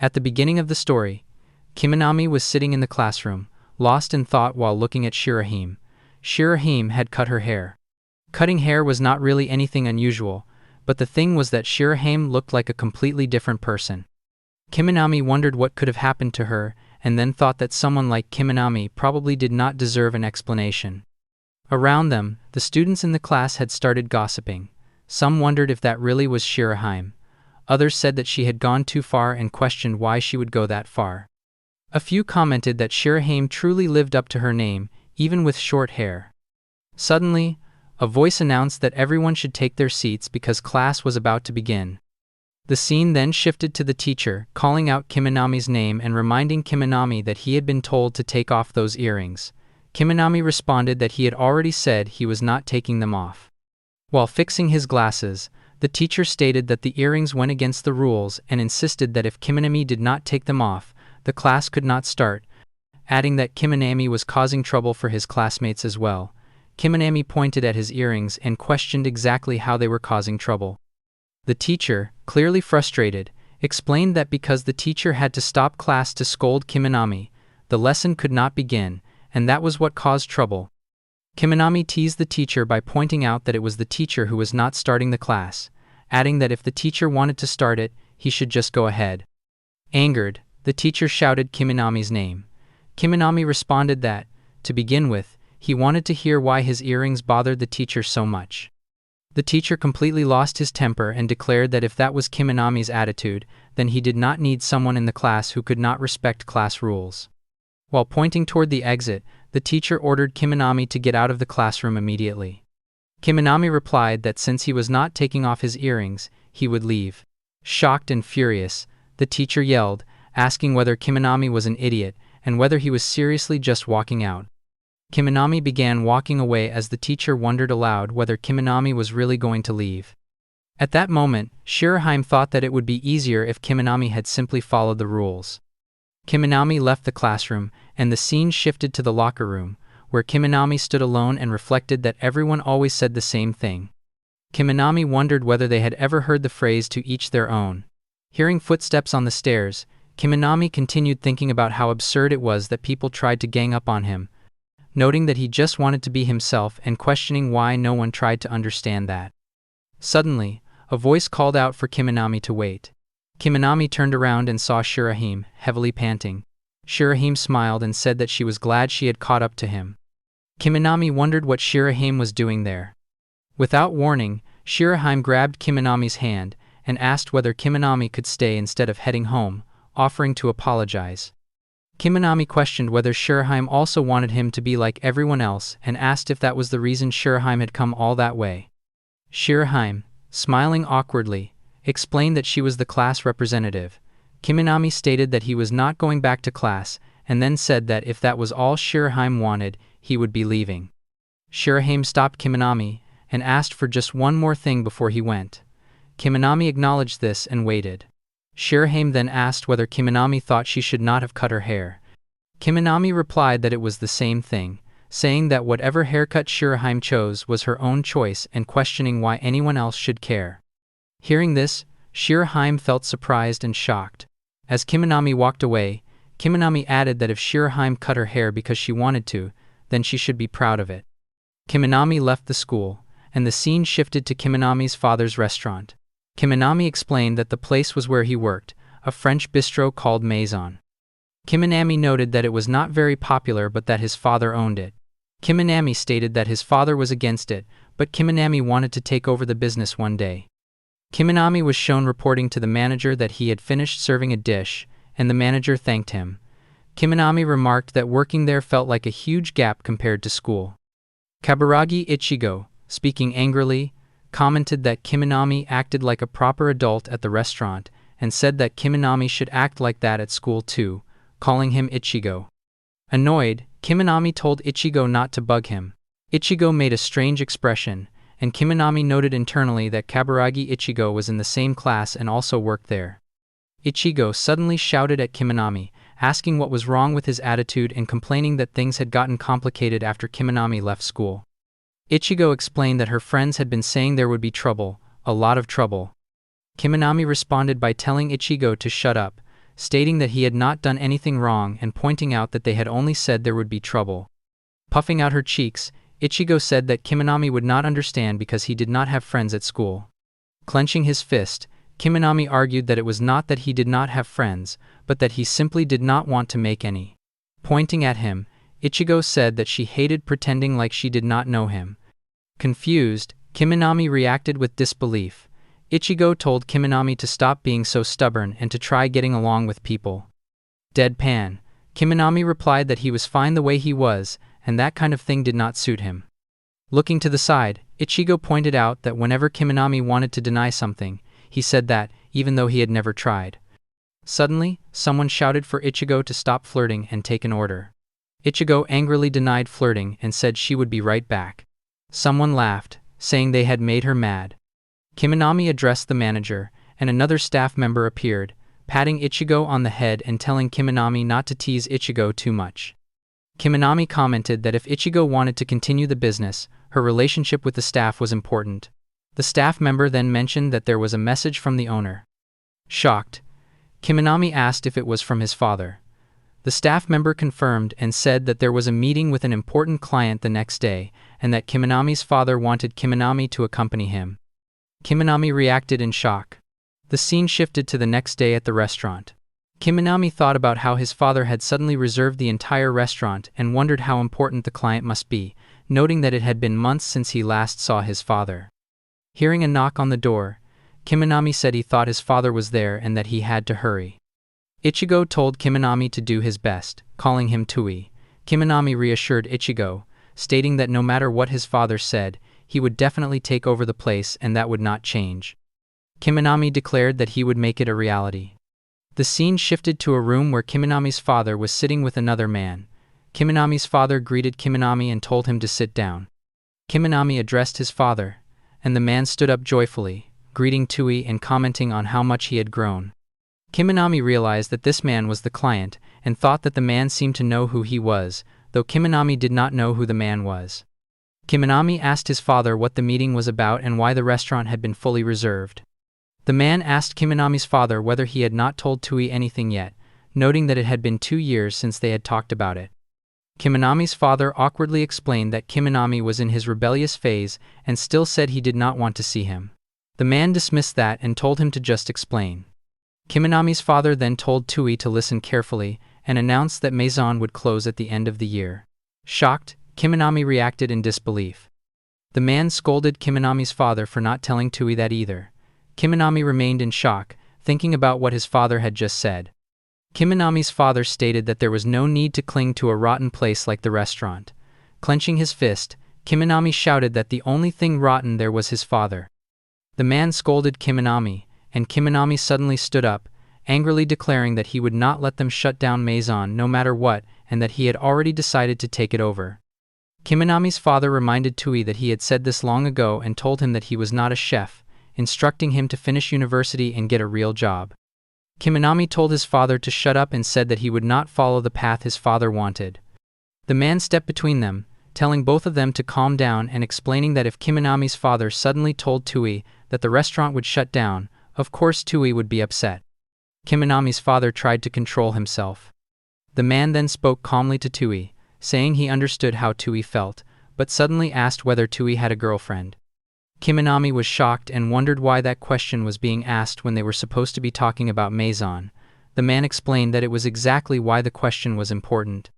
At the beginning of the story, Kiminami was sitting in the classroom, lost in thought while looking at Shirahime. Shirahime had cut her hair. Cutting hair was not really anything unusual, but the thing was that Shirahime looked like a completely different person. Kiminami wondered what could have happened to her, and then thought that someone like Kiminami probably did not deserve an explanation. Around them, the students in the class had started gossiping. Some wondered if that really was Shirahime. Others said that she had gone too far and questioned why she would go that far. A few commented that Shirahime truly lived up to her name, even with short hair. Suddenly, a voice announced that everyone should take their seats because class was about to begin. The scene then shifted to the teacher, calling out Kiminami's name and reminding Kiminami that he had been told to take off those earrings. Kiminami responded that he had already said he was not taking them off. While fixing his glasses, the teacher stated that the earrings went against the rules and insisted that if Kiminami did not take them off, the class could not start, adding that Kiminami was causing trouble for his classmates as well. Kiminami pointed at his earrings and questioned exactly how they were causing trouble. The teacher, clearly frustrated, explained that because the teacher had to stop class to scold Kiminami, the lesson could not begin, and that was what caused trouble. Kiminami teased the teacher by pointing out that it was the teacher who was not starting the class, adding that if the teacher wanted to start it, he should just go ahead. Angered, the teacher shouted Kiminami's name. Kiminami responded that, to begin with, he wanted to hear why his earrings bothered the teacher so much. The teacher completely lost his temper and declared that if that was Kiminami's attitude, then he did not need someone in the class who could not respect class rules. While pointing toward the exit, the teacher ordered Kiminami to get out of the classroom immediately. Kiminami replied that since he was not taking off his earrings, he would leave. Shocked and furious, the teacher yelled, asking whether Kiminami was an idiot and whether he was seriously just walking out. Kiminami began walking away as the teacher wondered aloud whether Kiminami was really going to leave. At that moment, Shirahime thought that it would be easier if Kiminami had simply followed the rules. Kiminami left the classroom, and the scene shifted to the locker room, where Kiminami stood alone and reflected that everyone always said the same thing. Kiminami wondered whether they had ever heard the phrase "to each their own." Hearing footsteps on the stairs, Kiminami continued thinking about how absurd it was that people tried to gang up on him, noting that he just wanted to be himself and questioning why no one tried to understand that. Suddenly, a voice called out for Kiminami to wait. Kiminami turned around and saw Shirahime, heavily panting. Shirahime smiled and said that she was glad she had caught up to him. Kiminami wondered what Shirahime was doing there. Without warning, Shirahime grabbed Kiminami's hand and asked whether Kiminami could stay instead of heading home, offering to apologize. Kiminami questioned whether Shirahime also wanted him to be like everyone else and asked if that was the reason Shirahime had come all that way. Shirahime, smiling awkwardly, explained that she was the class representative. Kiminami stated that he was not going back to class and then said that if that was all Shirahime wanted, he would be leaving. Shirahime stopped Kiminami and asked for just one more thing before he went. Kiminami acknowledged this and waited. Shirahime then asked whether Kiminami thought she should not have cut her hair. Kiminami replied that it was the same thing, saying that whatever haircut Shirahime chose was her own choice and questioning why anyone else should care. Hearing this, Shirahime felt surprised and shocked. As Kiminami walked away, Kiminami added that if Shirahime cut her hair because she wanted to, then she should be proud of it. Kiminami left the school, and the scene shifted to Kiminami's father's restaurant. Kiminami explained that the place was where he worked, a French bistro called Maison. Kiminami noted that it was not very popular but that his father owned it. Kiminami stated that his father was against it, but Kiminami wanted to take over the business one day. Kiminami was shown reporting to the manager that he had finished serving a dish, and the manager thanked him. Kiminami remarked that working there felt like a huge gap compared to school. Kaburagi Ichigo, speaking angrily, commented that Kiminami acted like a proper adult at the restaurant and said that Kiminami should act like that at school too, calling him Ichigo. Annoyed, Kiminami told Ichigo not to bug him. Ichigo made a strange expression, and Kiminami noted internally that Kaburagi Ichigo was in the same class and also worked there. Ichigo suddenly shouted at Kiminami, asking what was wrong with his attitude and complaining that things had gotten complicated after Kiminami left school. Ichigo explained that her friends had been saying there would be trouble, a lot of trouble. Kiminami responded by telling Ichigo to shut up, stating that he had not done anything wrong and pointing out that they had only said there would be trouble. Puffing out her cheeks, Ichigo said that Kiminami would not understand because he did not have friends at school. Clenching his fist, Kiminami argued that it was not that he did not have friends, but that he simply did not want to make any. Pointing at him, Ichigo said that she hated pretending like she did not know him. Confused, Kiminami reacted with disbelief. Ichigo told Kiminami to stop being so stubborn and to try getting along with people. Deadpan, Kiminami replied that he was fine the way he was, and that kind of thing did not suit him. Looking to the side, Ichigo pointed out that whenever Kiminami wanted to deny something, he said that, even though he had never tried. Suddenly, someone shouted for Ichigo to stop flirting and take an order. Ichigo angrily denied flirting and said she would be right back. Someone laughed, saying they had made her mad. Kiminami addressed the manager, and another staff member appeared, patting Ichigo on the head and telling Kiminami not to tease Ichigo too much. Kiminami commented that if Ichigo wanted to continue the business, her relationship with the staff was important. The staff member then mentioned that there was a message from the owner. Shocked, Kiminami asked if it was from his father. The staff member confirmed and said that there was a meeting with an important client the next day, and that Kiminami's father wanted Kiminami to accompany him. Kiminami reacted in shock. The scene shifted to the next day at the restaurant. Kiminami thought about how his father had suddenly reserved the entire restaurant and wondered how important the client must be, noting that it had been months since he last saw his father. Hearing a knock on the door, Kiminami said he thought his father was there and that he had to hurry. Ichigo told Kiminami to do his best, calling him Toui. Kiminami reassured Ichigo, stating that no matter what his father said, he would definitely take over the place and that would not change. Kiminami declared that he would make it a reality. The scene shifted to a room where Kiminami's father was sitting with another man. Kiminami's father greeted Kiminami and told him to sit down. Kiminami addressed his father, and the man stood up joyfully, greeting Toui and commenting on how much he had grown. Kiminami realized that this man was the client and thought that the man seemed to know who he was, though Kiminami did not know who the man was. Kiminami asked his father what the meeting was about and why the restaurant had been fully reserved. The man asked Kiminami's father whether he had not told Toui anything yet, noting that it had been 2 years since they had talked about it. Kiminami's father awkwardly explained that Kiminami was in his rebellious phase and still said he did not want to see him. The man dismissed that and told him to just explain. Kiminami's father then told Toui to listen carefully and announced that Maison would close at the end of the year. Shocked, Kiminami reacted in disbelief. The man scolded Kiminami's father for not telling Toui that either. Kiminami remained in shock, thinking about what his father had just said. Kiminami's father stated that there was no need to cling to a rotten place like the restaurant. Clenching his fist, Kiminami shouted that the only thing rotten there was his father. The man scolded Kiminami, and Kiminami suddenly stood up, angrily declaring that he would not let them shut down Maison no matter what and that he had already decided to take it over. Kiminami's father reminded Toui that he had said this long ago and told him that he was not a chef, instructing him to finish university and get a real job. Kiminami told his father to shut up and said that he would not follow the path his father wanted. The man stepped between them, telling both of them to calm down and explaining that if Kiminami's father suddenly told Toui that the restaurant would shut down, of course Toui would be upset. Kiminami's father tried to control himself. The man then spoke calmly to Toui, saying he understood how Toui felt, but suddenly asked whether Toui had a girlfriend. Kiminami was shocked and wondered why that question was being asked when they were supposed to be talking about Maison. The man explained that it was exactly why the question was important.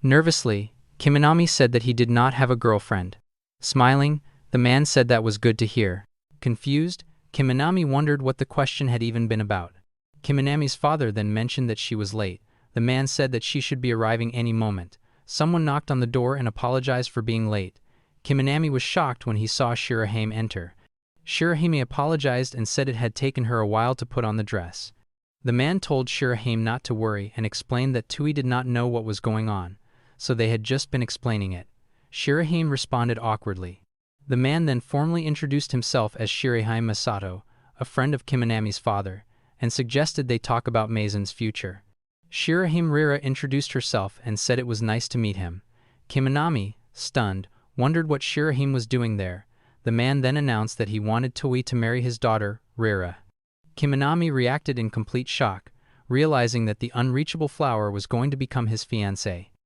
Nervously, Kiminami said that he did not have a girlfriend. Smiling, the man said that was good to hear. Confused, Kiminami wondered what the question had even been about. Kiminami's father then mentioned that she was late. The man said that she should be arriving any moment. Someone knocked on the door and apologized for being late. Kiminami was shocked when he saw Shirahime enter. Shirahime apologized and said it had taken her a while to put on the dress. The man told Shirahime not to worry and explained that Toui did not know what was going on, so they had just been explaining it. Shirahime responded awkwardly. The man then formally introduced himself as Shirahime Masato, a friend of Kiminami's father, and suggested they talk about Maison's future. Shirahime Rira introduced herself and said it was nice to meet him. Kiminami, stunned, wondered what Shirahime was doing there. The man then announced that he wanted Toui to marry his daughter, Rira. Kiminami reacted in complete shock. realizing that the unreachable flower was going to become his fiancée.